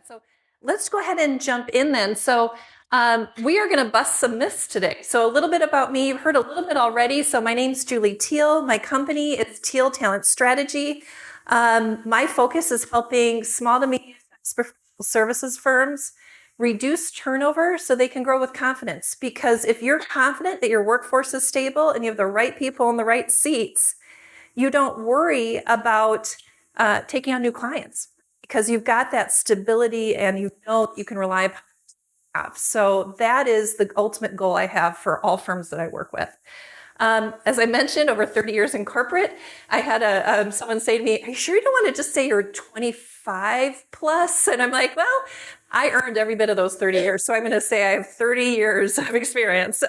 So let's go ahead and jump in then. So we are going to bust some myths today. So a little bit about me. You've heard a little bit already. So my name's Julie Thiel. My company is Thiel Talent Strategy. My focus is helping small to medium services firms reduce turnover so they can grow with confidence. Because if you're confident that your workforce is stable and you have the right people in the right seats, you don't worry about taking on new clients because you've got that stability and you know you can rely upon. So that is the ultimate goal I have for all firms that I work with. As I mentioned, over 30 years in corporate, I had someone say to me, "Are you sure you don't want to just say you're 25 plus?" And I'm like, well, I earned every bit of those 30 years. So I'm going to say I have 30 years of experience.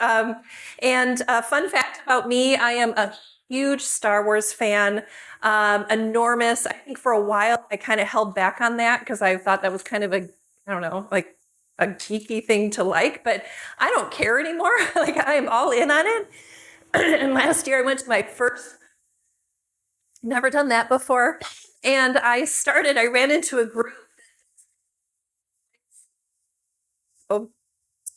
And a fun fact about me, I am a huge Star Wars fan, enormous. I think for a while I kind of held back on that because I thought that was kind of like a geeky thing to like, but I don't care anymore. Like I am all in on it. And last year I went to my first, never done that before. And I ran into a group. Oh,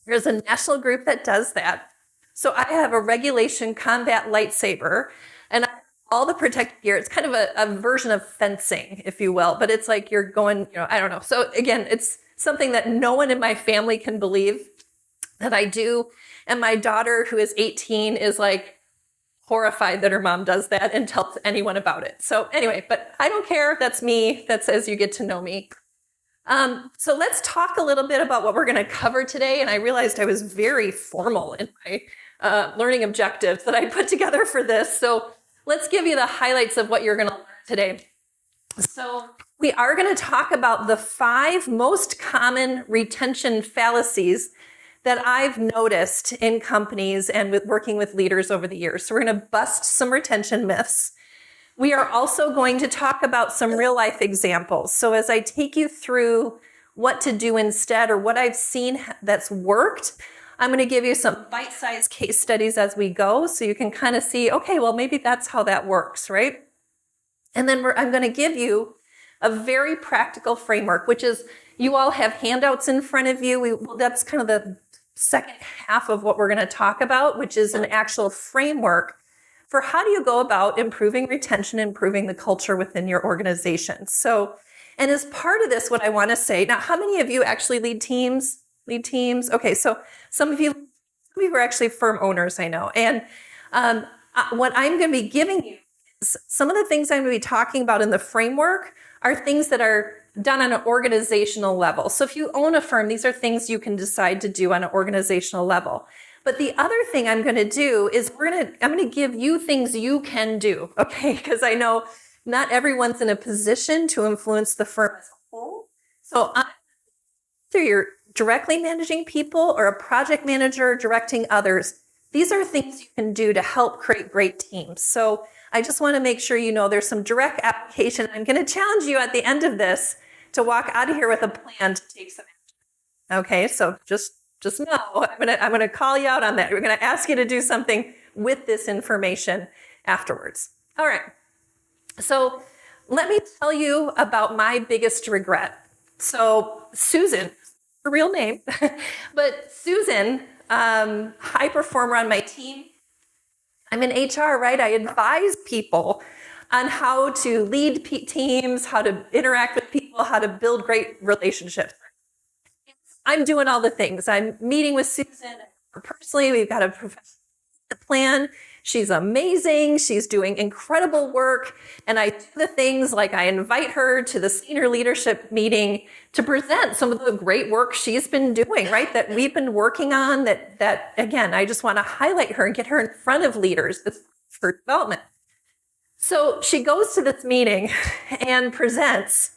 there's a national group that does that. So I have a regulation combat lightsaber and all the protective gear. It's kind of a version of fencing, if you will, but it's like you're going, I don't know. So again, it's something that no one in my family can believe that I do. And my daughter, who is 18, is like horrified that her mom does that and tells anyone about it. So anyway, but I don't care. That's me. That's as you get to know me. So let's talk a little bit about what we're going to cover today. And I realized I was very formal in my learning objectives that I put together for this. So let's give you the highlights of what you're going to learn today. So we are going to talk about the 5 most common retention fallacies that I've noticed in companies and with working with leaders over the years. So we're going to bust some retention myths. We are also going to talk about some real life examples. So as I take you through what to do instead or what I've seen that's worked, I'm going to give you some bite-sized case studies as we go so you can kind of see, okay, well, maybe that's how that works, right? And then I'm going to give you a very practical framework, which is you all have handouts in front of you. That's kind of the second half of what we're going to talk about, which is an actual framework for how do you go about improving retention, improving the culture within your organization. So, and as part of this, what I want to say, now, how many of you actually lead teams? Okay, so some of you are actually firm owners, I know. And what I'm going to be giving you is some of the things I'm going to be talking about in the framework are things that are done on an organizational level. So if you own a firm, these are things you can decide to do on an organizational level. But the other thing I'm going to do is I'm going to give you things you can do, okay? Because I know not everyone's in a position to influence the firm as a whole. So whether you're directly managing people or a project manager directing others, these are things you can do to help create great teams. So I just want to make sure you know there's some direct application. I'm going to challenge you at the end of this to walk out of here with a plan to take some action. Okay, so just know I'm going to call you out on that. We're going to ask you to do something with this information afterwards. All right. So let me tell you about my biggest regret. So Susan, her real name, but Susan, high performer on my team. I'm in HR, right? I advise people on how to lead teams, how to interact with people, how to build great relationships. I'm doing all the things. I'm meeting with Susan personally. We've got a professional plan. She's amazing. She's doing incredible work. And I do the things like I invite her to the senior leadership meeting to present some of the great work she's been doing, right? That we've been working on that again, I just want to highlight her and get her in front of leaders for development. So she goes to this meeting and presents,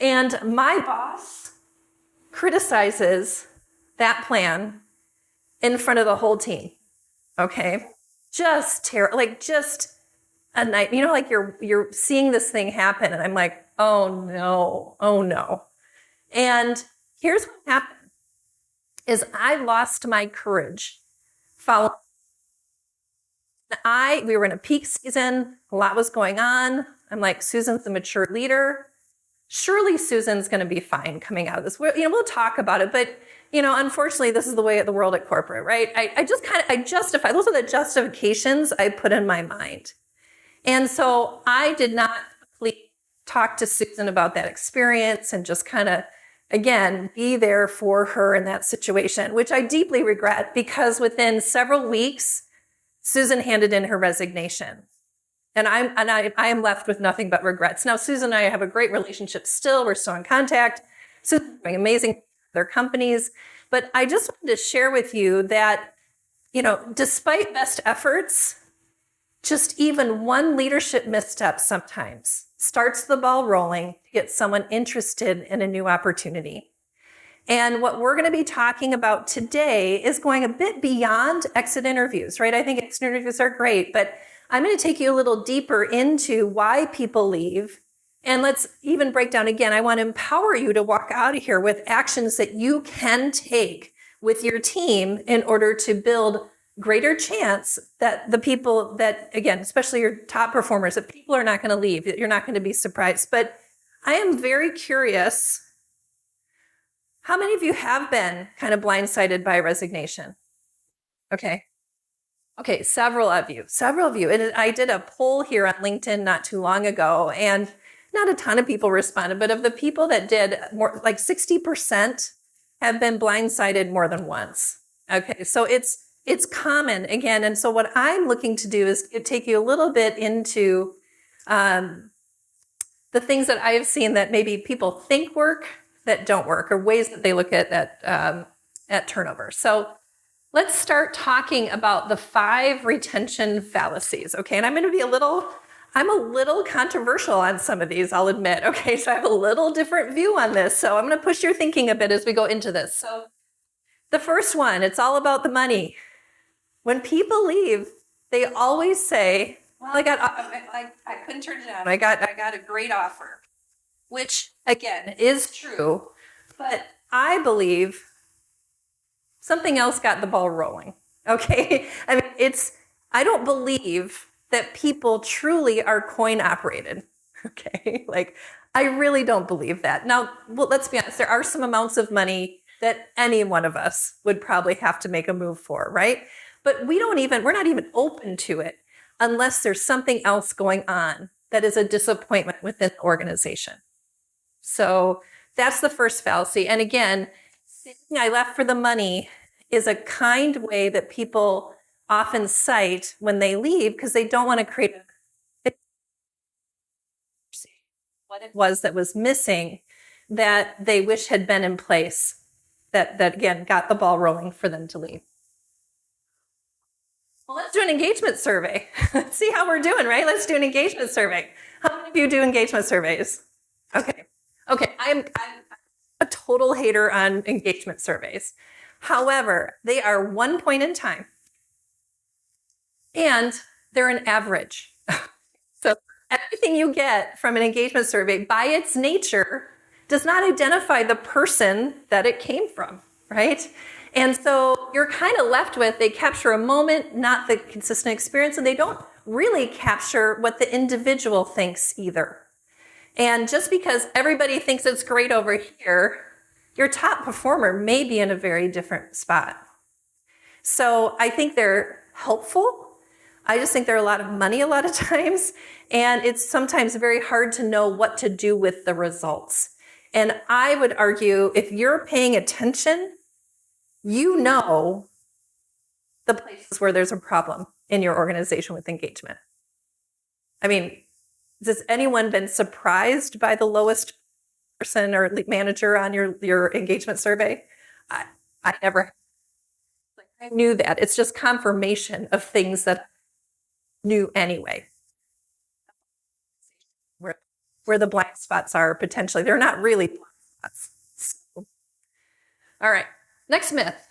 and my boss criticizes that plan in front of the whole team. Okay. Just terrible, like just a night, like you're seeing this thing happen. And I'm like, oh no. And here's what happened is I lost my courage following. We were in a peak season. A lot was going on. I'm like, Susan's a mature leader. surely Susan's going to be fine coming out of this. We'll talk about it, but unfortunately, this is the way of the world at corporate, right? I justify, those are the justifications I put in my mind. And so I did not talk to Susan about that experience and just kind of, again, be there for her in that situation, which I deeply regret, because within several weeks, Susan handed in her resignation. And I am left with nothing but regrets. Now, Susan and I have a great relationship still. We're still in contact. Susan's doing amazing their companies. But I just wanted to share with you that, despite best efforts, just even one leadership misstep sometimes starts the ball rolling to get someone interested in a new opportunity. And what we're going to be talking about today is going a bit beyond exit interviews, right? I think exit interviews are great, but I'm going to take you a little deeper into why people leave. And let's even break down again. I want to empower you to walk out of here with actions that you can take with your team in order to build greater chance that the people that, again, especially your top performers, that people are not going to leave, that you're not going to be surprised. But I am very curious, how many of you have been kind of blindsided by resignation? Okay, several of you. And I did a poll here on LinkedIn not too long ago, and not a ton of people responded, but of the people that did, more like 60% have been blindsided more than once. Okay, so it's common again. And so what I'm looking to do is take you a little bit into the things that I have seen that maybe people think work that don't work, or ways that they look at turnover. So let's start talking about the 5 retention fallacies. Okay, and I'm a little controversial on some of these, I'll admit. Okay, so I have a little different view on this. So I'm going to push your thinking a bit as we go into this. So the first one, it's all about the money. When people leave, they always say, well, I couldn't turn it down. I got a great offer, which again is true, but I believe something else got the ball rolling. Okay. I mean, I don't believe that people truly are coin operated. Okay. Like, I really don't believe that. Now, well, let's be honest. There are some amounts of money that any one of us would probably have to make a move for, right? But we're not even open to it unless there's something else going on that is a disappointment within the organization. So that's the first fallacy. And again, saying I left for the money is a kind way that people often cite when they leave, because they don't want to create what it was that was missing that they wish had been in place, that again got the ball rolling for them to leave. Well, let's do an engagement survey. Let's see how we're doing, right? Let's do an engagement survey. How many of you do engagement surveys? Okay. I'm a total hater on engagement surveys. However, they are 1 point in time, and they're an average. So everything you get from an engagement survey, by its nature, does not identify the person that it came from, right? And so you're kind of left with, they capture a moment, not the consistent experience, and they don't really capture what the individual thinks either. And just because everybody thinks it's great over here, your top performer may be in a very different spot. So I think they're helpful. I just think they're a lot of money a lot of times, and it's sometimes very hard to know what to do with the results. And I would argue, if you're paying attention, you know the places where there's a problem in your organization with engagement. I mean, has anyone been surprised by the lowest person or manager on your engagement survey? I never. I knew that. It's just confirmation of things that I knew anyway. Where the blind spots are potentially. They're not really blind spots. So, all right. Next myth.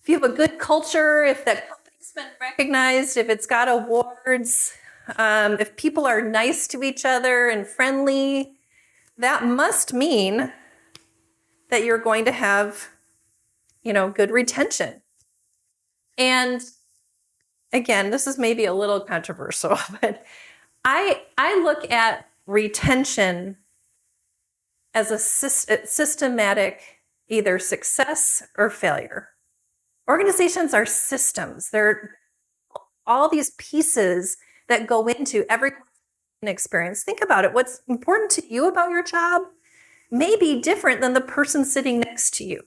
If you have a good culture, if that company's been recognized, if it's got awards, if people are nice to each other and friendly, that must mean that you're going to have, good retention. And again, this is maybe a little controversial, but I look at retention as a systematic either success or failure. Organizations are systems. They're all these pieces that go into every experience. Think about it. What's important to you about your job may be different than the person sitting next to you.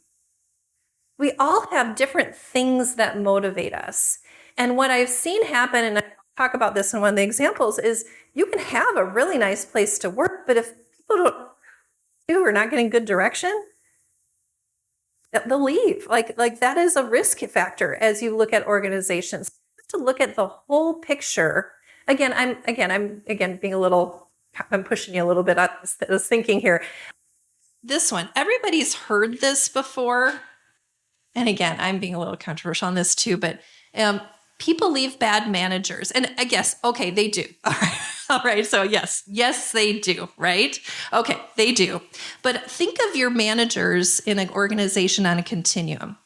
We all have different things that motivate us. And what I've seen happen, and I talk about this in one of the examples, is you can have a really nice place to work, but if people don't do or not getting good direction, they'll leave. Like that is a risk factor as you look at organizations. You have to look at the whole picture. I'm being a little, I'm pushing you a little bit on this thinking here. This one, everybody's heard this before. And again, I'm being a little controversial on this too, but people leave bad managers. And I guess, okay, they do. All right. All right. So yes, they do. Right. Okay. They do. But think of your managers in an organization on a continuum.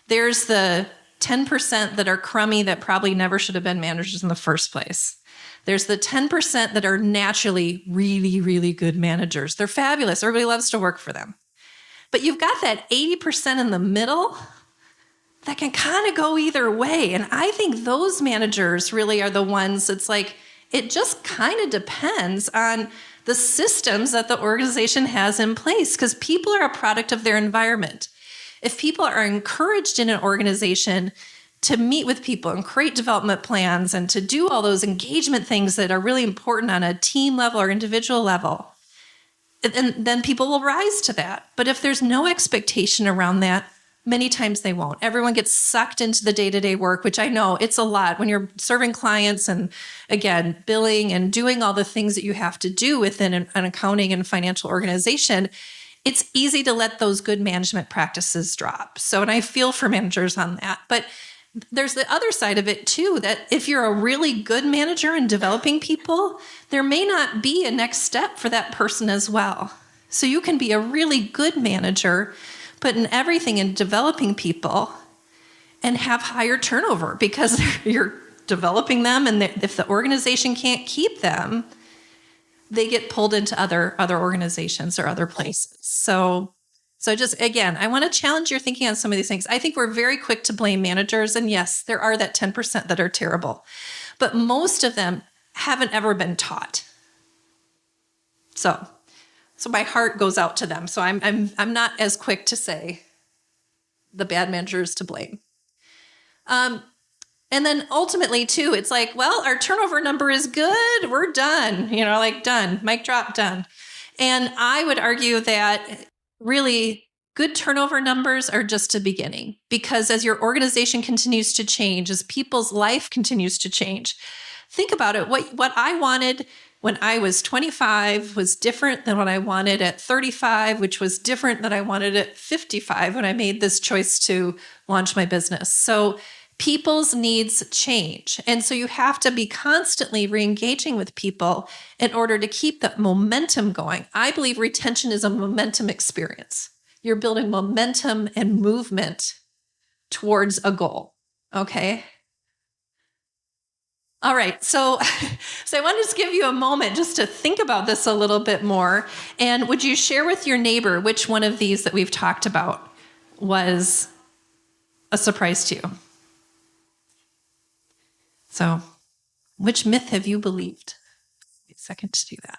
There's the 10% that are crummy that probably never should have been managers in the first place. There's the 10% that are naturally really, really good managers. They're fabulous. Everybody loves to work for them. But you've got that 80% in the middle that can kind of go either way. And I think those managers really are the ones that's like, it just kind of depends on the systems that the organization has in place, because people are a product of their environment. If people are encouraged in an organization to meet with people and create development plans and to do all those engagement things that are really important on a team level or individual level, and then people will rise to that. But if there's no expectation around that, many times they won't. Everyone gets sucked into the day-to-day work, which I know it's a lot when you're serving clients and, again, billing and doing all the things that you have to do within an accounting and financial organization. It's easy to let those good management practices drop. So, and I feel for managers on that. But there's the other side of it too, that if you're a really good manager in developing people, there may not be a next step for that person as well. So you can be a really good manager, put in everything in developing people and have higher turnover because you're developing them. And if the organization can't keep them, they get pulled into other organizations or other places. So just, again, I want to challenge your thinking on some of these things. I think we're very quick to blame managers. And yes, there are that 10% that are terrible, but most of them haven't ever been taught. So my heart goes out to them. So I'm not as quick to say the bad managers to blame. And then ultimately too, it's like, well, our turnover number is good. We're done, done, mic drop, done. And I would argue that really good turnover numbers are just a beginning, because as your organization continues to change, as people's life continues to change, think about it. What I wanted when I was 25 was different than what I wanted at 35, which was different than I wanted at 55 when I made this choice to launch my business. So people's needs change. And so you have to be constantly re-engaging with people in order to keep that momentum going. I believe retention is a momentum experience. You're building momentum and movement towards a goal. Okay. All right. So I want to just give you a moment just to think about this a little bit more. And would you share with your neighbor which one of these that we've talked about was a surprise to you? So, which myth have you believed? Give me a second to do that.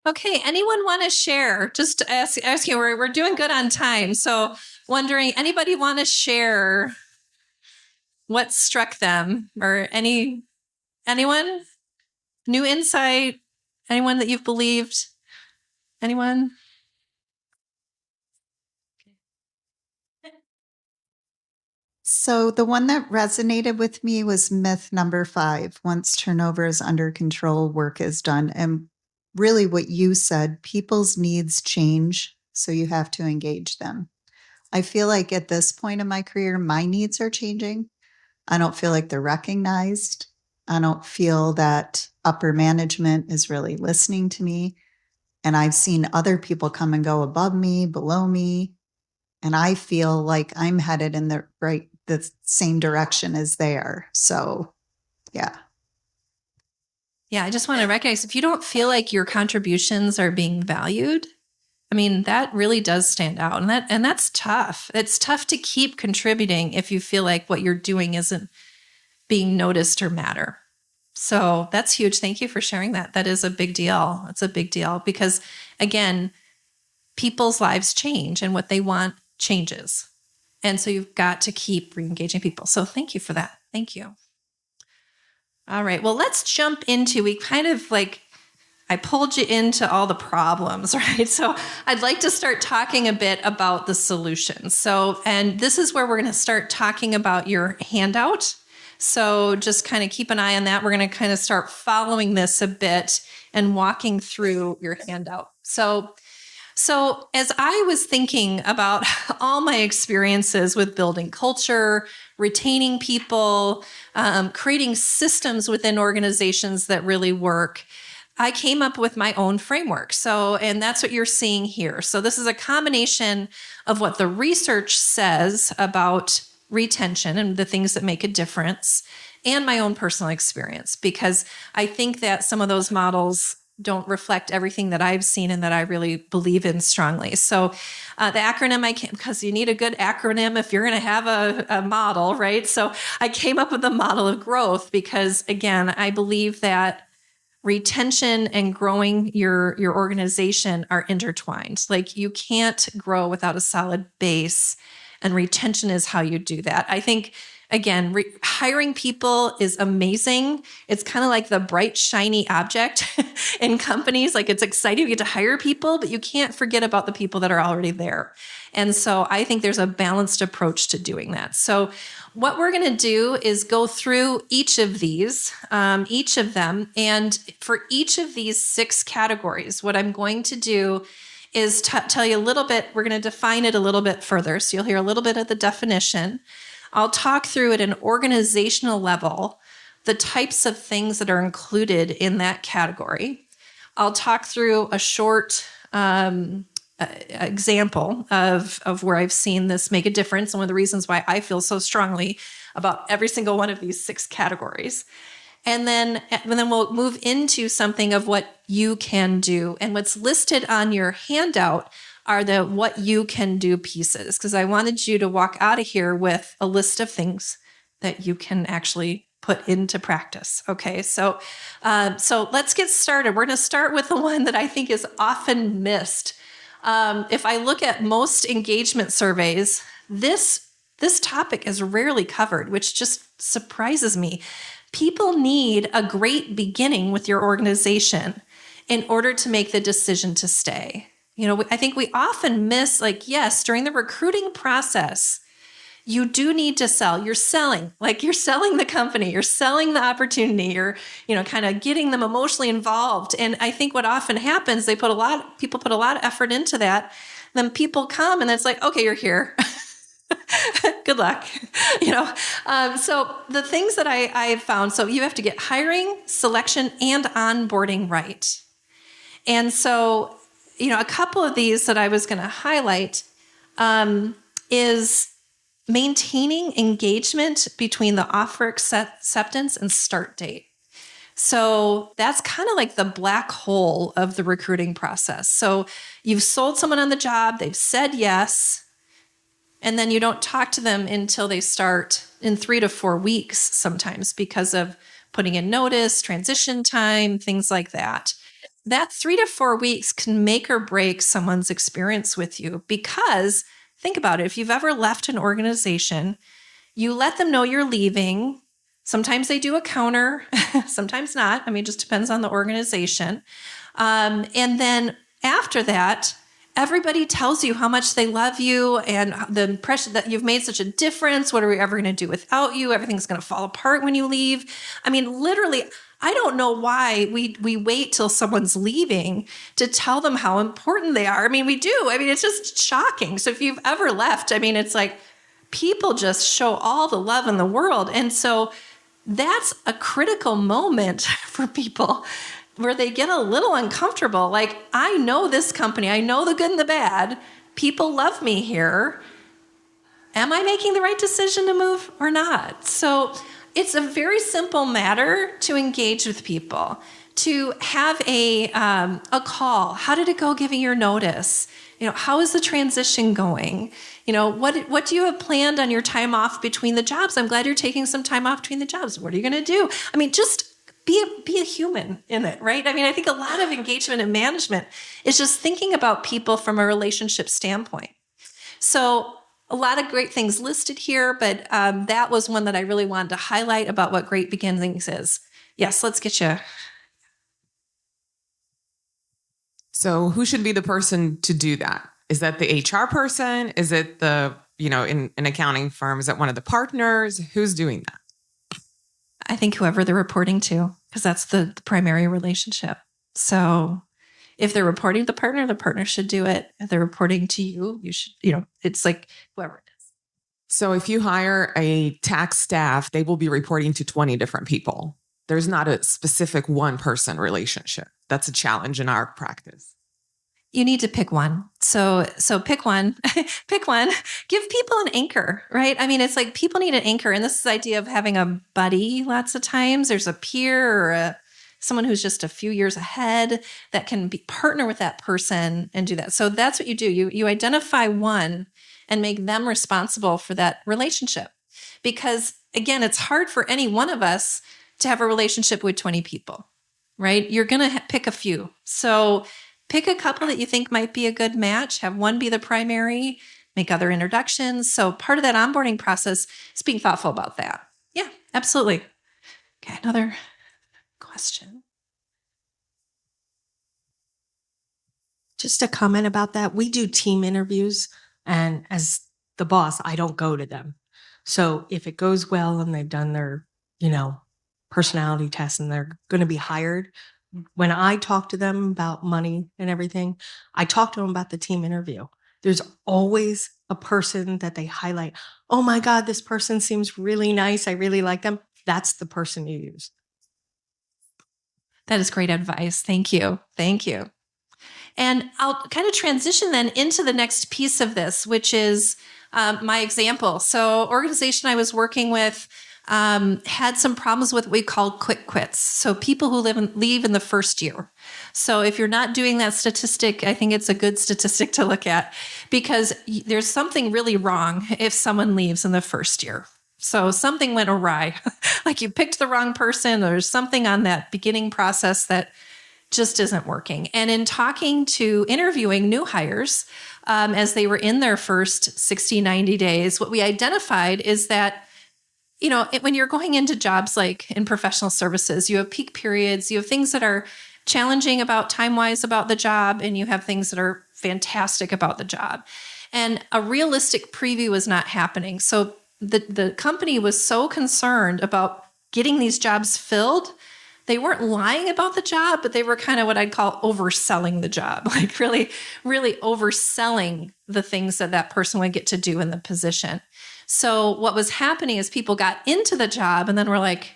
Okay, anyone want to share? Just to ask you, we're doing good on time. So wondering, anybody want to share what struck them, or anyone? New insight? Anyone that you've believed? Anyone? So the one that resonated with me was myth number 5. Once turnover is under control, work is done. And really what you said, people's needs change, so you have to engage them. I feel like at this point in my career, my needs are changing. I don't feel like they're recognized. I don't feel that upper management is really listening to me. And I've seen other people come and go above me, below me, and I feel like I'm headed in the same direction as they are. So, yeah. Yeah, I just want to recognize if you don't feel like your contributions are being valued, I mean, that really does stand out. And that's tough. It's tough to keep contributing if you feel like what you're doing isn't being noticed or matter. So that's huge. Thank you for sharing that. That is a big deal. It's a big deal because, again, people's lives change and what they want changes. And so you've got to keep re-engaging people. So thank you for that. Thank you. All right. Well, let's jump into, we kind of like, I pulled you into all the problems, right? So I'd like to start talking a bit about the solutions. So, and this is where we're going to start talking about your handout. So just kind of keep an eye on that. We're going to kind of start following this a bit and walking through your handout. So as I was thinking about all my experiences with building culture, retaining people, creating systems within organizations that really work, I came up with my own framework. So, and that's what you're seeing here. So this is a combination of what the research says about retention and the things that make a difference, and my own personal experience, because I think that some of those models don't reflect everything that I've seen and that I really believe in strongly. So the acronym because you need a good acronym if you're going to have a model, right? So I came up with a model of growth because, again, I believe that retention and growing your organization are intertwined. Like you can't grow without a solid base, and retention is how you do that. I think, again, hiring people is amazing. It's kind of like the bright, shiny object in companies. Like it's exciting to get to hire people, but you can't forget about the people that are already there. And so I think there's a balanced approach to doing that. So what we're going to do is go through each of them. And for each of these 6 categories, what I'm going to do is tell you a little bit, we're going to define it a little bit further. So you'll hear a little bit of the definition. I'll talk through at an organizational level the types of things that are included in that category. I'll talk through a short example of where I've seen this make a difference and one of the reasons why I feel so strongly about every single one of these 6 categories. And then we'll move into something of what you can do. And what's listed on your handout are the what you can do pieces, because I wanted you to walk out of here with a list of things that you can actually put into practice. Okay, so let's get started. We're going to start with the one that I think is often missed. If I look at most engagement surveys, this topic is rarely covered, which just surprises me. People need a great beginning with your organization in order to make the decision to stay. You know, I think we often miss, like, yes, during the recruiting process, you do need to sell. You're selling the company, you're selling the opportunity, you're, kind of getting them emotionally involved. And I think what often happens, people put a lot of effort into that. Then people come and it's like, okay, you're here. Good luck. So the things that I've found, so you have to get hiring, selection, and onboarding right. And so, a couple of these that I was going to highlight is maintaining engagement between the offer acceptance and start date. So that's kind of like the black hole of the recruiting process. So you've sold someone on the job, they've said yes, and then you don't talk to them until they start in 3 to 4 weeks sometimes because of putting in notice, transition time, things like that. That 3 to 4 weeks can make or break someone's experience with you because think about it. If you've ever left an organization, you let them know you're leaving. Sometimes they do a counter, sometimes not. I mean, it just depends on the organization. And then after that, everybody tells you how much they love you and the impression that you've made such a difference. What are we ever going to do without you? Everything's going to fall apart when you leave. I mean, literally, I don't know why we wait till someone's leaving to tell them how important they are. I mean, we do. I mean, it's just shocking. So if you've ever left, I mean, it's like people just show all the love in the world. And so that's a critical moment for people where they get a little uncomfortable. Like, I know this company, I know the good and the bad. People love me here. Am I making the right decision to move or not? So it's a very simple matter to engage with people, to have a call. How did it go giving your notice? How is the transition going? What do you have planned on your time off between the jobs? I'm glad you're taking some time off between the jobs. What are you going to do? I mean, just be a human in it, right? I mean, I think a lot of engagement and management is just thinking about people from a relationship standpoint. So a lot of great things listed here, but that was one that I really wanted to highlight about what Great Beginnings is. Yes, let's get you. So who should be the person to do that? Is that the HR person? Is it the, in an accounting firm, is it one of the partners? Who's doing that? I think whoever they're reporting to, because that's the primary relationship. So if they're reporting to the partner should do it. If they're reporting to you, you should, it's like whoever it is. So if you hire a tax staff, they will be reporting to 20 different people. There's not a specific one person relationship. That's a challenge in our practice. You need to pick one. So pick one, pick one, give people an anchor, right? I mean, it's like people need an anchor. And this is the idea of having a buddy. Lots of times there's a peer or someone who's just a few years ahead that can partner with that person and do that. So that's what you do. You identify one and make them responsible for that relationship. Because again, it's hard for any one of us to have a relationship with 20 people, right? You're going to pick a few. So pick a couple that you think might be a good match, have one be the primary, make other introductions. So part of that onboarding process is being thoughtful about that. Yeah, absolutely. Okay, another question. Just a comment about that. We do team interviews, and as the boss, I don't go to them. So if it goes well and they've done their, personality test and they're going to be hired, when I talk to them about money and everything, I talk to them about the team interview. There's always a person that they highlight. Oh my God, this person seems really nice. I really like them. That's the person you use. That is great advice. Thank you. Thank you. And I'll kind of transition then into the next piece of this, which is my example. So organization I was working with had some problems with what we call quick quits. So people who leave in the first year. So if you're not doing that statistic, I think it's a good statistic to look at because there's something really wrong if someone leaves in the first year. So something went awry, like you picked the wrong person. There's something on that beginning process that just isn't working. And in interviewing new hires, as they were in their first 60, 90 days, what we identified is that when you're going into jobs like in professional services, you have peak periods, you have things that are challenging about time-wise about the job, and you have things that are fantastic about the job. And a realistic preview was not happening. So the company was so concerned about getting these jobs filled. They weren't lying about the job, but they were kind of what I'd call overselling the job, like really, really overselling the things that person would get to do in the position. So what was happening is people got into the job and then were like,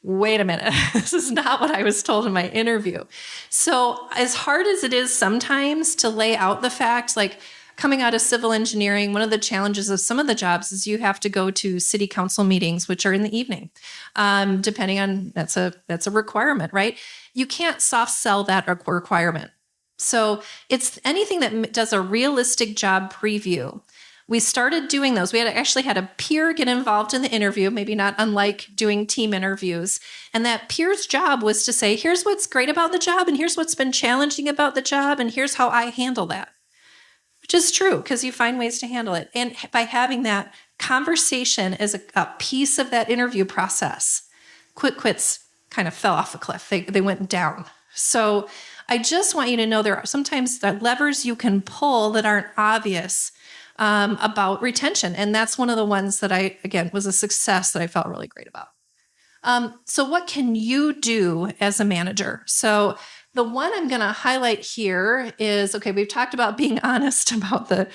wait a minute, this is not what I was told in my interview. So as hard as it is sometimes to lay out the fact, like coming out of civil engineering, one of the challenges of some of the jobs is you have to go to city council meetings, which are in the evening, depending on, that's a requirement, right? You can't soft sell that requirement. So it's anything that does a realistic job preview. We started doing those. We actually had a peer get involved in the interview, maybe not unlike doing team interviews. And that peer's job was to say, here's what's great about the job, and here's what's been challenging about the job, and here's how I handle that. Which is true, because you find ways to handle it. And by having that conversation as a piece of that interview process, quick quits kind of fell off a cliff. They went down. So I just want you to know there are sometimes the levers you can pull that aren't obvious about retention. And that's one of the ones that was a success that I felt really great about. So what can you do as a manager? So the one I'm going to highlight here is, okay, we've talked about being honest about the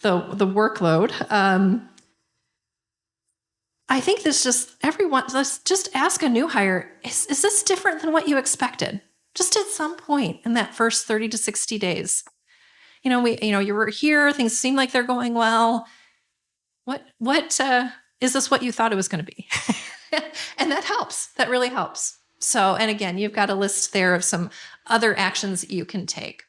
workload. I think this just everyone, let's just ask a new hire, is this different than what you expected? Just at some point in that first 30 to 60 days. You were here, things seem like they're going well. What is this what you thought it was going to be? And that helps. That really helps. So, and again, you've got a list there of some other actions that you can take.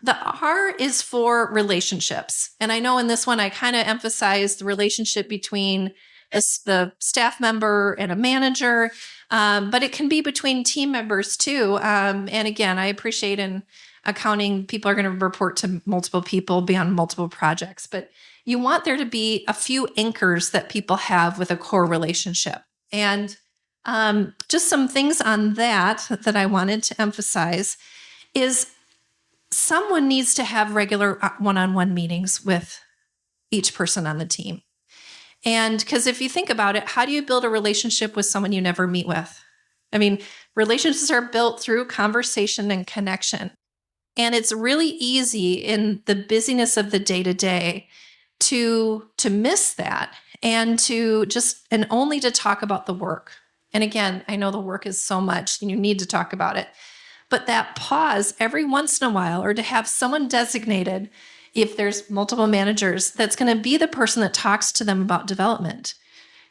The R is for relationships. And I know in this one, I kind of emphasized the relationship between the staff member and a manager, but it can be between team members too. And again, I appreciate in accounting, people are going to report to multiple people, be on multiple projects, but you want there to be a few anchors that people have with a core relationship. And just some things on that I wanted to emphasize is someone needs to have regular one-on-one meetings with each person on the team. And because if you think about it, how do you build a relationship with someone you never meet with? I mean, relationships are built through conversation and connection. And it's really easy in the busyness of the day-to-day to miss that and only to talk about the work. And again, I know the work is so much and you need to talk about it. But that pause every once in a while, or to have someone designated, if there's multiple managers, that's going to be the person that talks to them about development.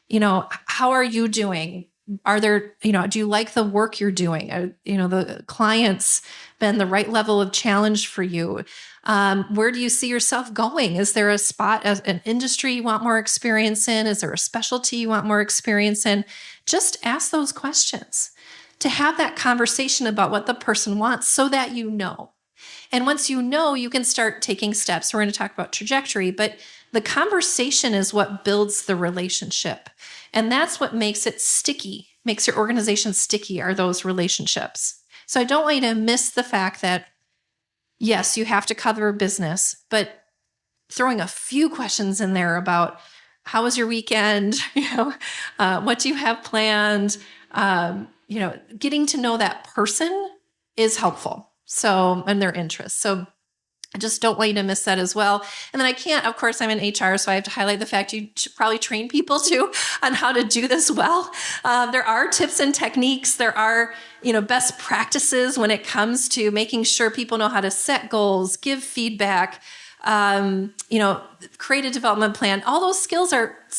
How are you doing? Are there, do you like the work you're doing? The clients been the right level of challenge for you? Where do you see yourself going? Is there a spot as an industry you want more experience in? Is there a specialty you want more experience in? Just ask those questions to have that conversation about what the person wants so that you know. And once you know, you can start taking steps. We're going to talk about trajectory, but the conversation is what builds the relationship. And that's what makes it sticky, makes your organization sticky, are those relationships. So I don't want you to miss the fact that, yes, you have to cover business, but throwing a few questions in there about how was your weekend? What do you have planned? Getting to know that person is helpful. So, and their interests. So I just don't want you to miss that as well. And then I can't, of course, I'm in HR, so I have to highlight the fact you should probably train people too on how to do this well. There are tips and techniques. There are, best practices when it comes to making sure people know how to set goals, give feedback, create a development plan. All those skills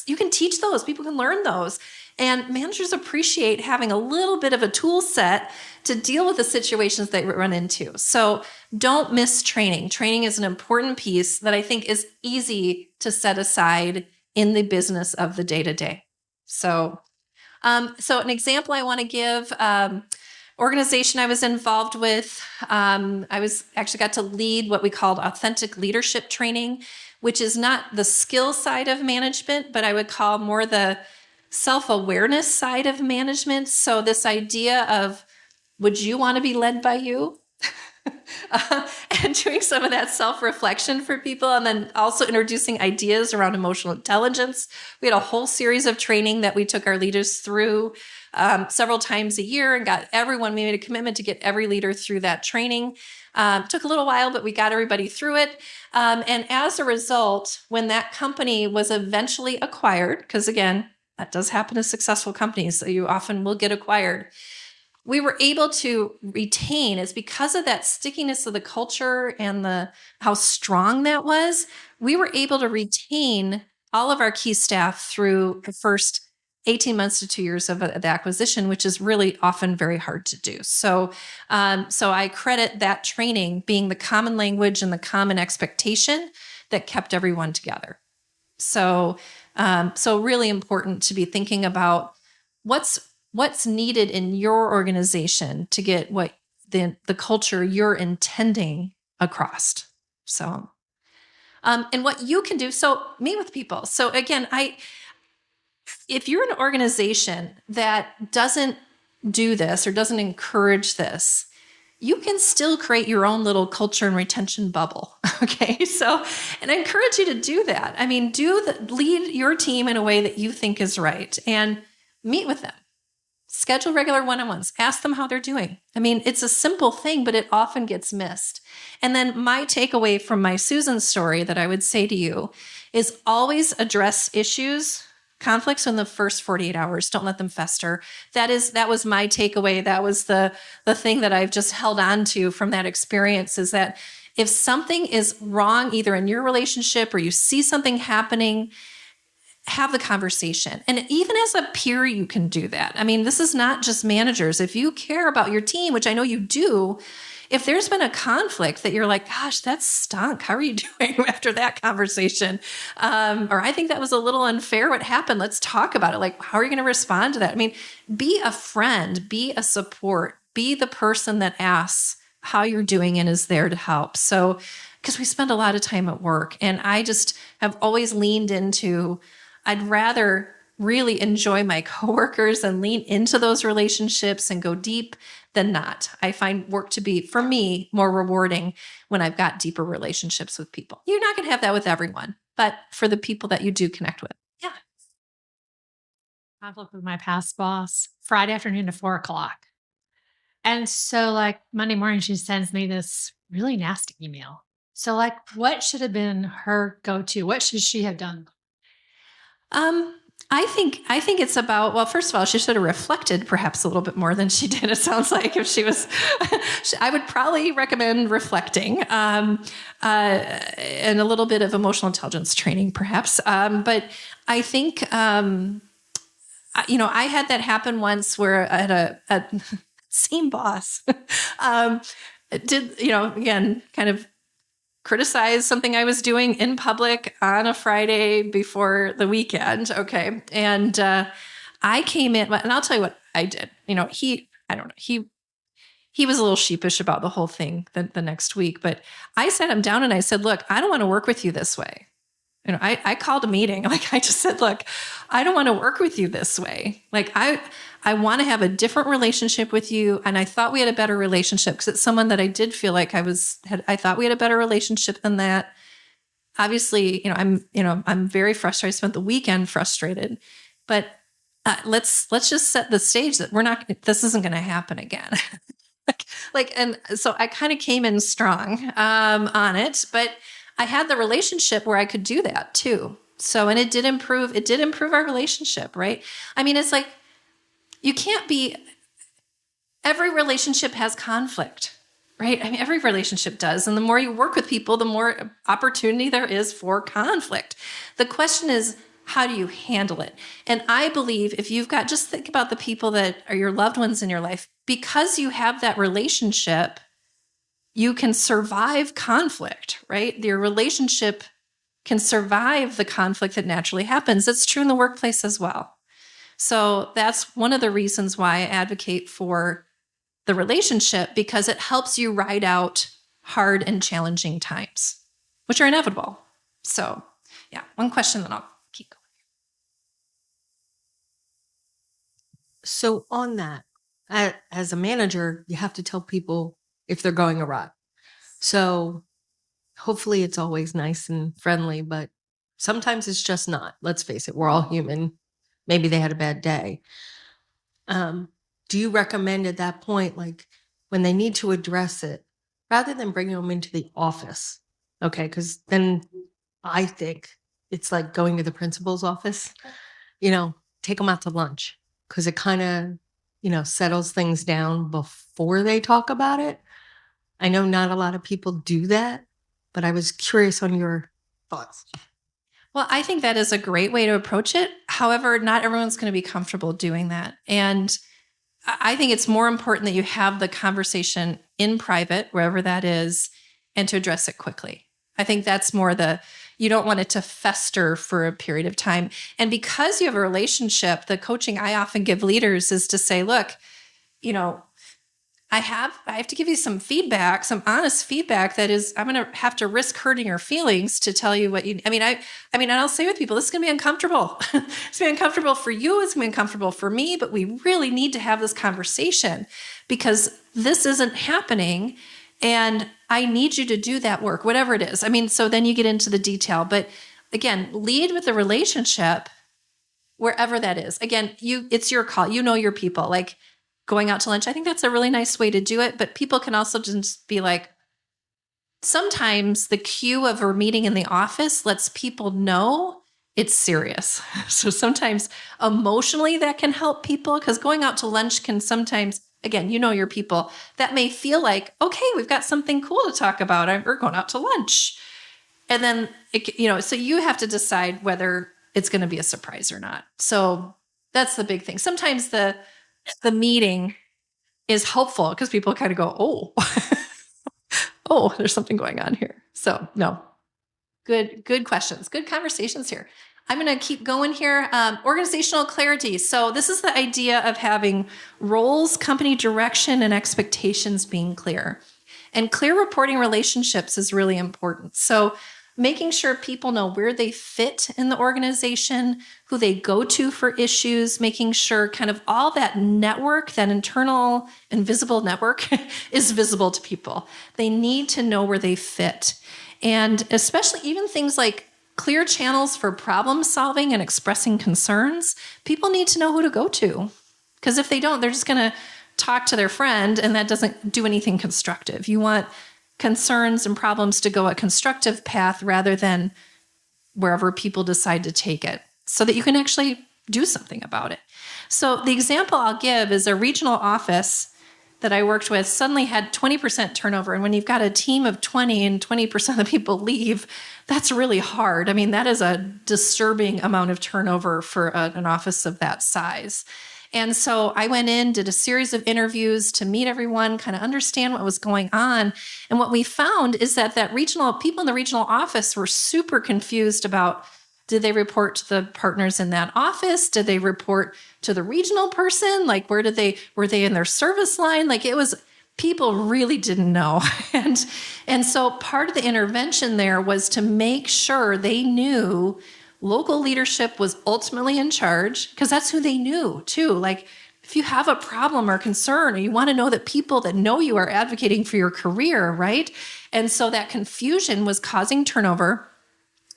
you can teach those. People can learn those. And managers appreciate having a little bit of a tool set to deal with the situations they run into. So don't miss training. Training is an important piece that I think is easy to set aside in the business of the day-to-day. So an example I want to give, organization I was involved with, I was actually got to lead what we called authentic leadership training, which is not the skill side of management, but I would call more the self-awareness side of management. So this idea of, would you want to be led by you? And doing some of that self-reflection for people, and then also introducing ideas around emotional intelligence. We had a whole series of training that we took our leaders through several times a year, and we made a commitment to get every leader through that training. Took a little while, but we got everybody through it. And as a result, when that company was eventually acquired, because again, that does happen to successful companies, so you often will get acquired. We were able to retain, it's because of that stickiness of the culture and how strong that was, we were able to retain all of our key staff through the first 18 months to 2 years of the acquisition, which is really often very hard to do. So I credit that training being the common language and the common expectation that kept everyone together. So really important to be thinking about what's needed in your organization to get what the culture you're intending across. So, and what you can do. So meet with people. So again, if you're an organization that doesn't do this or doesn't encourage this, you can still create your own little culture and retention bubble. Okay. And I encourage you to do that. I mean, lead your team in a way that you think is right and meet with them. Schedule regular one-on-ones. Ask them how they're doing. I mean, it's a simple thing, but it often gets missed. And then my takeaway from my Susan story that I would say to you is always address issues conflicts in the first 48 hours. Don't let them fester. That was my takeaway. That was the thing that I've just held on to from that experience, is that if something is wrong, either in your relationship or you see something happening, have the conversation. And even as a peer, you can do that. I mean, this is not just managers. If you care about your team, which I know you do, if there's been a conflict that you're like, gosh, that stunk. How are you doing after that conversation? Or I think that was a little unfair. What happened? Let's talk about it. Like, how are you going to respond to that? I mean, be a friend, be a support, be the person that asks how you're doing and is there to help. So, because we spend a lot of time at work, and I just have always leaned into, I'd rather really enjoy my coworkers and lean into those relationships and go deep than not. I find work to be, for me, more rewarding when I've got deeper relationships with people. You're not going to have that with everyone, but for the people that you do connect with. Yeah. Conflict with my past boss, Friday afternoon at 4:00. And so like Monday morning, she sends me this really nasty email. So like, what should have been her go-to? What should she have done? I think it's about, well, first of all, she should have reflected perhaps a little bit more than she did. It sounds like if she was, I would probably recommend reflecting, and a little bit of emotional intelligence training, perhaps. But I think, I had that happen once where I had a same boss, did, again, kind of criticize something I was doing in public on a Friday before the weekend. Okay. And I came in, and I'll tell you what I did. He was a little sheepish about the whole thing the next week, but I sat him down and I said, look, I don't want to work with you this way. I called a meeting. Like, I just said, look, I don't want to work with you this way. Like, I want to have a different relationship with you. And I thought we had a better relationship, because it's someone that I did feel like I thought we had a better relationship than that. Obviously, I'm very frustrated. I spent the weekend frustrated, but let's just set the stage that this isn't going to happen again. And so I kind of came in strong on it, but I had the relationship where I could do that too. So, and it did improve our relationship, right? I mean, it's like, every relationship has conflict, right? I mean, every relationship does. And the more you work with people, the more opportunity there is for conflict. The question is, how do you handle it? And I believe just think about the people that are your loved ones in your life, because you have that relationship, you can survive conflict, right? Your relationship can survive the conflict that naturally happens. It's true in the workplace as well. So that's one of the reasons why I advocate for the relationship, because it helps you ride out hard and challenging times, which are inevitable. So yeah, one question, then I'll keep going. So on that, as a manager, you have to tell people if they're going awry. So hopefully it's always nice and friendly, but sometimes it's just not. Let's face it, we're all human. Maybe they had a bad day. Do you recommend at that point, like when they need to address it, rather than bringing them into the office? Okay, because then I think it's like going to the principal's office, take them out to lunch, because it kind of, settles things down before they talk about it. I know not a lot of people do that, but I was curious on your thoughts. Well, I think that is a great way to approach it. However, not everyone's going to be comfortable doing that. And I think it's more important that you have the conversation in private, wherever that is, and to address it quickly. I think that's more you don't want it to fester for a period of time. And because you have a relationship, the coaching I often give leaders is to say, look, I have to give you some feedback, some honest feedback that is, I'm going to have to risk hurting your feelings to tell you and I'll say with people, this is going to be uncomfortable. It's going to be uncomfortable for you. It's going to be uncomfortable for me, but we really need to have this conversation, because this isn't happening. And I need you to do that work, whatever it is. So then you get into the detail, but again, lead with the relationship wherever that is. Again, it's your call. Your people, like going out to lunch. I think that's a really nice way to do it, but people can also just be like, sometimes the cue of a meeting in the office lets people know it's serious. So sometimes emotionally that can help people, because going out to lunch can sometimes, again, you know your people, that may feel like, okay, we've got something cool to talk about. We're going out to lunch. And then, so you have to decide whether it's going to be a surprise or not. So that's the big thing. Sometimes the meeting is helpful because people kind of go, oh, oh, there's something going on here. So no, good questions, good conversations here. I'm going to keep going here. Organizational clarity. So this is the idea of having roles, company direction, and expectations being clear. And clear reporting relationships is really important. So making sure people know where they fit in the organization, who they go to for issues, making sure kind of all that network, that internal invisible network is visible to people. They need to know where they fit. And especially even things like clear channels for problem solving and expressing concerns, people need to know who to go to. Because if they don't, they're just going to talk to their friend, and that doesn't do anything constructive. You want concerns and problems to go a constructive path rather than wherever people decide to take it, so that you can actually do something about it. So the example I'll give is a regional office that I worked with suddenly had 20% turnover. And when you've got a team of 20 and 20% of the people leave, that's really hard. I mean, that is a disturbing amount of turnover for an office of that size. And so I went in, did a series of interviews to meet everyone, kind of understand what was going on. And what we found is that people in the regional office were super confused about, did they report to the partners in that office? Did they report to the regional person? Like, were they in their service line? Like, people really didn't know. And so part of the intervention there was to make sure they knew local leadership was ultimately in charge, because that's who they knew too. Like, if you have a problem or concern, or you want to know that people that know you are advocating for your career, right? And so that confusion was causing turnover,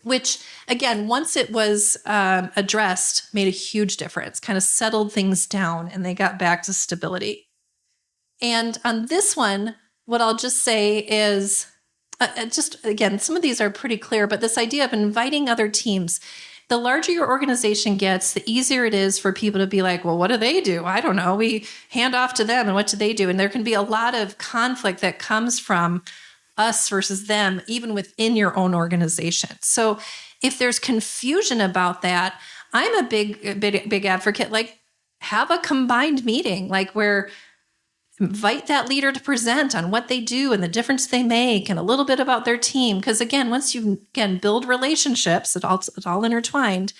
which, again, once it was addressed, made a huge difference, kind of settled things down, and they got back to stability. And on this one, what I'll just say is, again, some of these are pretty clear, but this idea of inviting other teams, the larger your organization gets, the easier it is for people to be like, well, what do they do? I don't know. We hand off to them, and what do they do? And there can be a lot of conflict that comes from us versus them, even within your own organization. So if there's confusion about that, I'm a big advocate, like, have a combined meeting, like, where invite that leader to present on what they do and the difference they make and a little bit about their team. Because again, once you build relationships, it's all intertwined,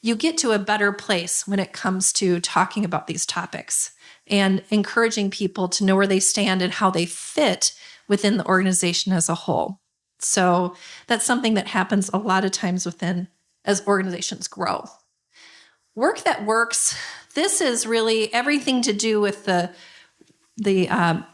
you get to a better place when it comes to talking about these topics and encouraging people to know where they stand and how they fit within the organization as a whole. So that's something that happens a lot of times as organizations grow. Work that works. This is really everything to do with the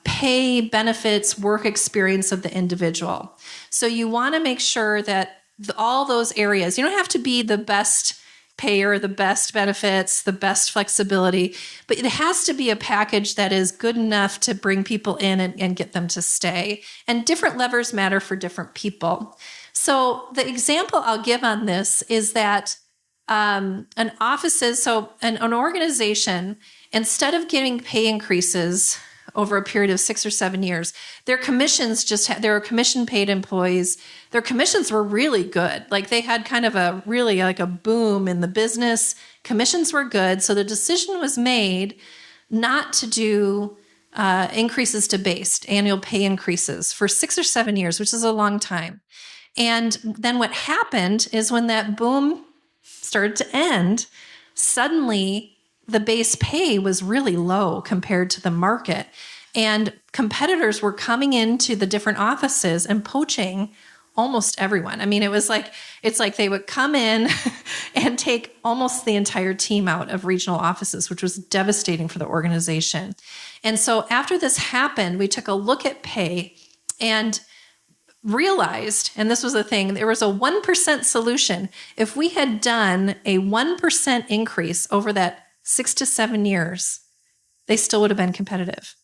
pay, benefits, work experience of the individual. So you want to make sure that all those areas, you don't have to be the best payer, the best benefits, the best flexibility, but it has to be a package that is good enough to bring people in and get them to stay. And different levers matter for different people. So the example I'll give on this is that an organization, instead of giving pay increases over a period of 6 or 7 years, their commissions they were commission paid employees. Their commissions were really good. Like, they had kind of a boom in the business. Commissions were good. So the decision was made not to do increases to base, annual pay increases for 6 or 7 years, which is a long time. And then what happened is, when that boom started to end, suddenly the base pay was really low compared to the market. And competitors were coming into the different offices and poaching almost everyone. I mean, it's like they would come in and take almost the entire team out of regional offices, which was devastating for the organization. And so after this happened, we took a look at pay and realized, and this was the thing, there was a 1% solution. If we had done a 1% increase over that 6 to 7 years, they still would have been competitive.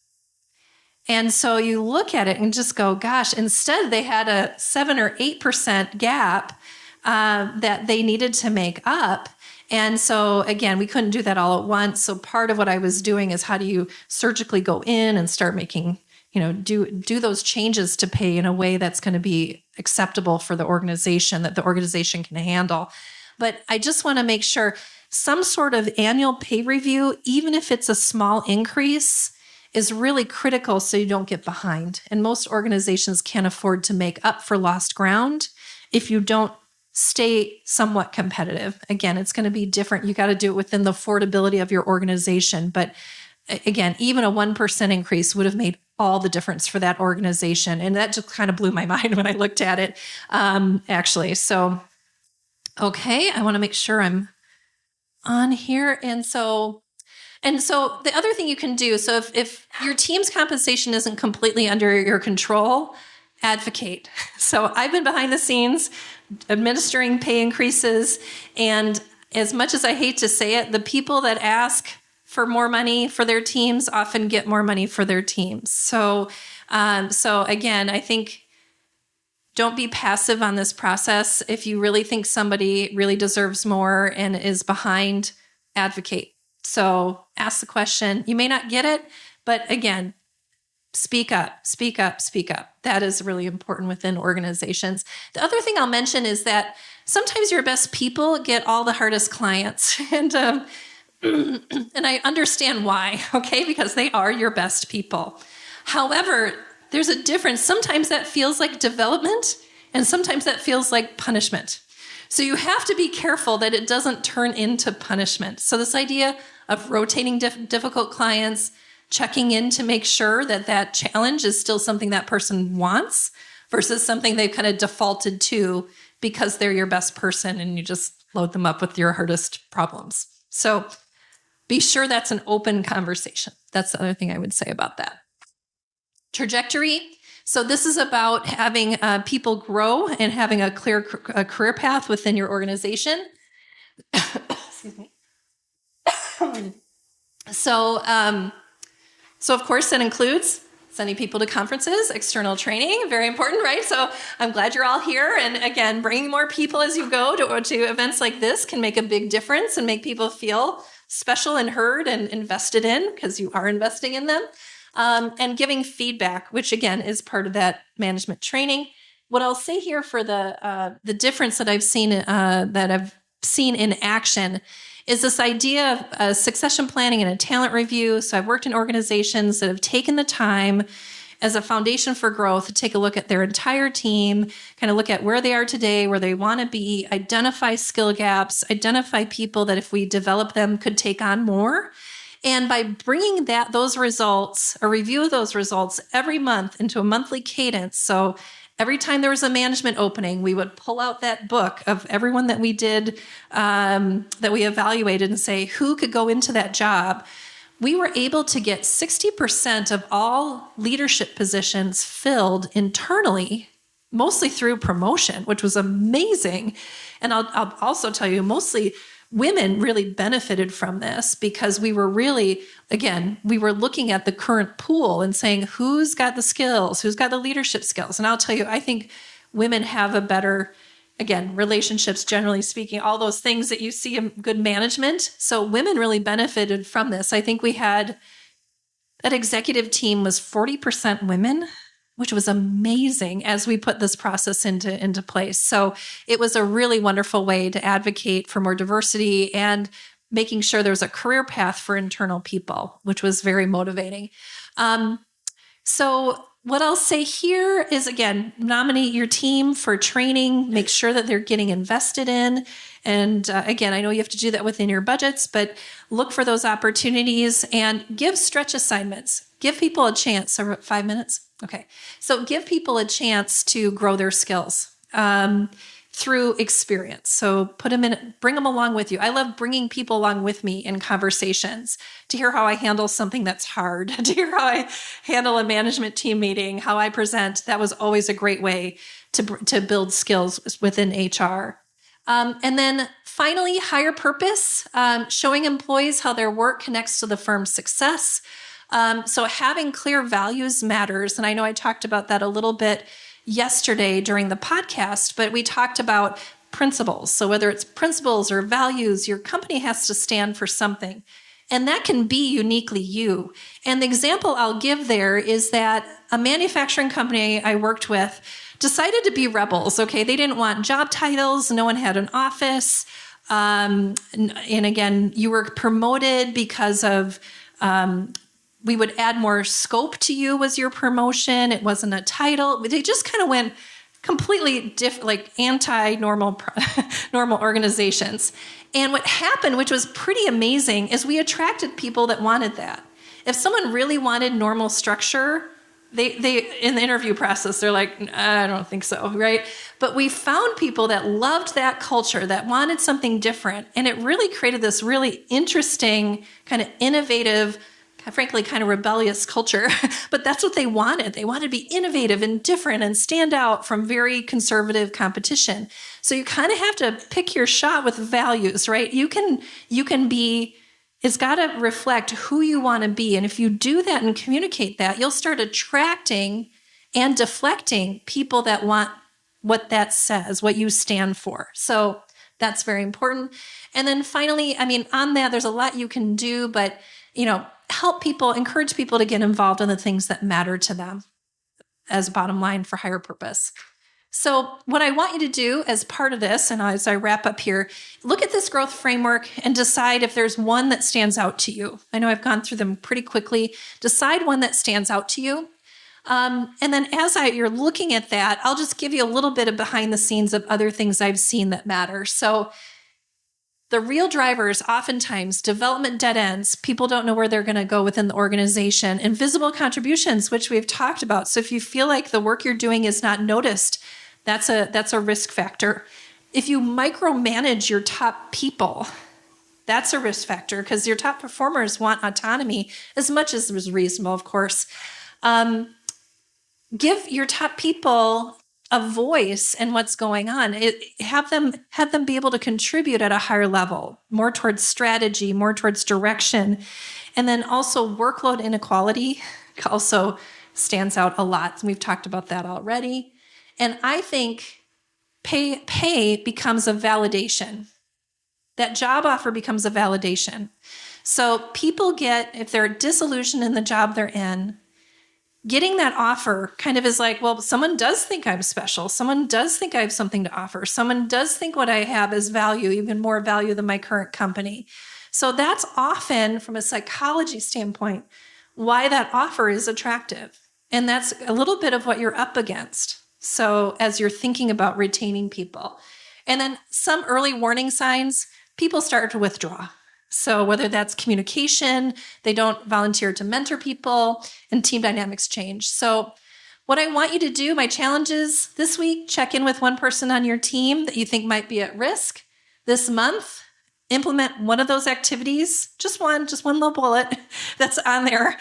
And so you look at it and just go, gosh, instead they had a 7 or 8% gap that they needed to make up. And so again, we couldn't do that all at once. So part of what I was doing is how do you surgically go in and start making, do those changes to pay in a way that's going to be acceptable for the organization, that the organization can handle. But I just want to make sure some sort of annual pay review, even if it's a small increase, is really critical so you don't get behind. And most organizations can't afford to make up for lost ground if you don't stay somewhat competitive. Again, it's going to be different. You got to do it within the affordability of your organization. But again, even a 1% increase would have made all the difference for that organization. And that just kind of blew my mind when I looked at it, actually. So, okay, I want to make sure I'm on here. And so the other thing you can do, so if your team's compensation isn't completely under your control, advocate. So I've been behind the scenes administering pay increases. And as much as I hate to say it, the people that ask for more money for their teams often get more money for their teams. So again, I think don't be passive on this process. If you really think somebody really deserves more and is behind, advocate. So ask the question. You may not get it, but again, speak up, speak up, speak up. That is really important within organizations. The other thing I'll mention is that sometimes your best people get all the hardest clients. And I understand why, okay? Because they are your best people. However, there's a difference. Sometimes that feels like development, and sometimes that feels like punishment. So you have to be careful that it doesn't turn into punishment. So this idea of rotating difficult clients, checking in to make sure that that challenge is still something that person wants versus something they've kind of defaulted to because they're your best person and you just load them up with your hardest problems. So be sure that's an open conversation. That's the other thing I would say about that. Trajectory. So this is about having people grow and having a clear career path within your organization. Excuse me. So of course, that includes sending people to conferences, external training, very important, right? So I'm glad you're all here. And again, bringing more people as you go to events like this can make a big difference and make people feel special and heard and invested in, because you are investing in them. And giving feedback, which again is part of that management training. What I'll say here for the difference that I've seen in action is this idea of succession planning and a talent review. So I've worked in organizations that have taken the time as a foundation for growth to take a look at their entire team, kind of look at where they are today, where they want to be, identify skill gaps, identify people that if we develop them could take on more. And by bringing those results, a review of those results every month into a monthly cadence. So every time there was a management opening, we would pull out that book of everyone that we did, that we evaluated and say, who could go into that job? We were able to get 60% of all leadership positions filled internally, mostly through promotion, which was amazing. And I'll also tell you, mostly women really benefited from this because we were looking at the current pool and saying, who's got the skills, who's got the leadership skills? And I'll tell you, I think women have a better, again, relationships, generally speaking, all those things that you see in good management. So women really benefited from this. I think we had, that executive team was 40% women, which was amazing as we put this process into place. So it was a really wonderful way to advocate for more diversity and making sure there was a career path for internal people, which was very motivating. So what I'll say here is, again, nominate your team for training, make sure that they're getting invested in. And again, I know you have to do that within your budgets, but look for those opportunities and give stretch assignments. Give people a chance. 5 minutes? Okay. So give people a chance to grow their skills through experience. So bring them along with you. I love bringing people along with me in conversations to hear how I handle something that's hard, to hear how I handle a management team meeting, how I present. That was always a great way to build skills within HR. And then finally, higher purpose, showing employees how their work connects to the firm's success. So having clear values matters. And I know I talked about that a little bit yesterday during the podcast, but we talked about principles. So whether it's principles or values, your company has to stand for something. And that can be uniquely you. And the example I'll give there is that a manufacturing company I worked with decided to be rebels. Okay, they didn't want job titles. No one had an office. And again, you were promoted because of, we would add more scope to you was your promotion. It wasn't a title. They just kind of went completely different, like anti-normal normal organizations. And what happened, which was pretty amazing, is we attracted people that wanted that. If someone really wanted normal structure, they in the interview process, they're like, I don't think so, right? But we found people that loved that culture, that wanted something different. And it really created this really interesting, kind of innovative, frankly, kind of rebellious culture. But that's what they wanted. They wanted to be innovative and different and stand out from very conservative competition. So you kind of have to pick your shot with values, right? You can be, it's got to reflect who you want to be. And if you do that and communicate that, you'll start attracting and deflecting people that want what that says, what you stand for. So that's very important. And then finally, I mean, on that, there's a lot you can do, but, help people, encourage people to get involved in the things that matter to them as bottom line for higher purpose. So what I want you to do as part of this, and as I wrap up here, look at this growth framework and decide if there's one that stands out to you. I know I've gone through them pretty quickly. Decide one that stands out to you. And then as you're looking at that, I'll just give you a little bit of behind the scenes of other things I've seen that matter. So the real drivers, oftentimes, development dead ends. People don't know where they're going to go within the organization. Invisible contributions, which we've talked about. So if you feel like the work you're doing is not noticed, that's a risk factor. If you micromanage your top people, that's a risk factor because your top performers want autonomy as much as is reasonable, of course. Give your top people a voice in what's going on. Have them be able to contribute at a higher level, more towards strategy, more towards direction. And then also workload inequality also stands out a lot. We've talked about that already. And I think pay becomes a validation. That job offer becomes a validation. So people if they're disillusioned in the job they're in, getting that offer kind of is like, well, someone does think I'm special. Someone does think I have something to offer. Someone does think what I have is value, even more value than my current company. So that's often, from a psychology standpoint, why that offer is attractive. And that's a little bit of what you're up against. So as you're thinking about retaining people. And then some early warning signs, people start to withdraw. So whether that's communication, they don't volunteer to mentor people, and team dynamics change. So what I want you to do, my challenge is this week, check in with one person on your team that you think might be at risk. This month, implement one of those activities, just one little bullet that's on there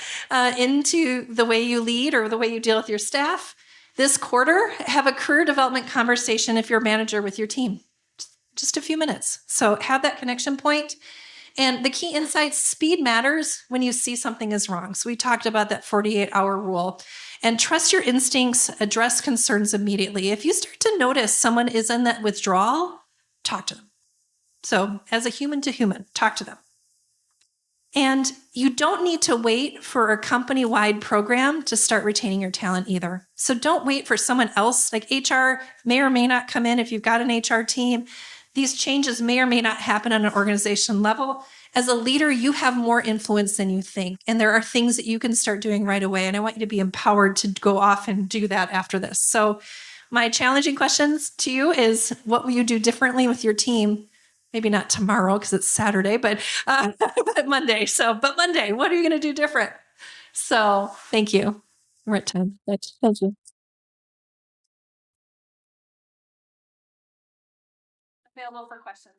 into the way you lead or the way you deal with your staff. This quarter, have a career development conversation if you're a manager with your team. Just a few minutes. So have that connection point. And the key insights, speed matters when you see something is wrong. So we talked about that 48-hour rule. And trust your instincts, address concerns immediately. If you start to notice someone is in that withdrawal, talk to them. So as a human to human, talk to them. And you don't need to wait for a company-wide program to start retaining your talent either. So don't wait for someone else. Like HR may or may not come in if you've got an HR team. These changes may or may not happen on an organization level. As a leader, you have more influence than you think. And there are things that you can start doing right away. And I want you to be empowered to go off and do that after this. So my challenging questions to you is, what will you do differently with your team? Maybe not tomorrow because it's Saturday, but Monday. But Monday, what are you going to do different? So thank you. We're at time. Thank you. Available for questions.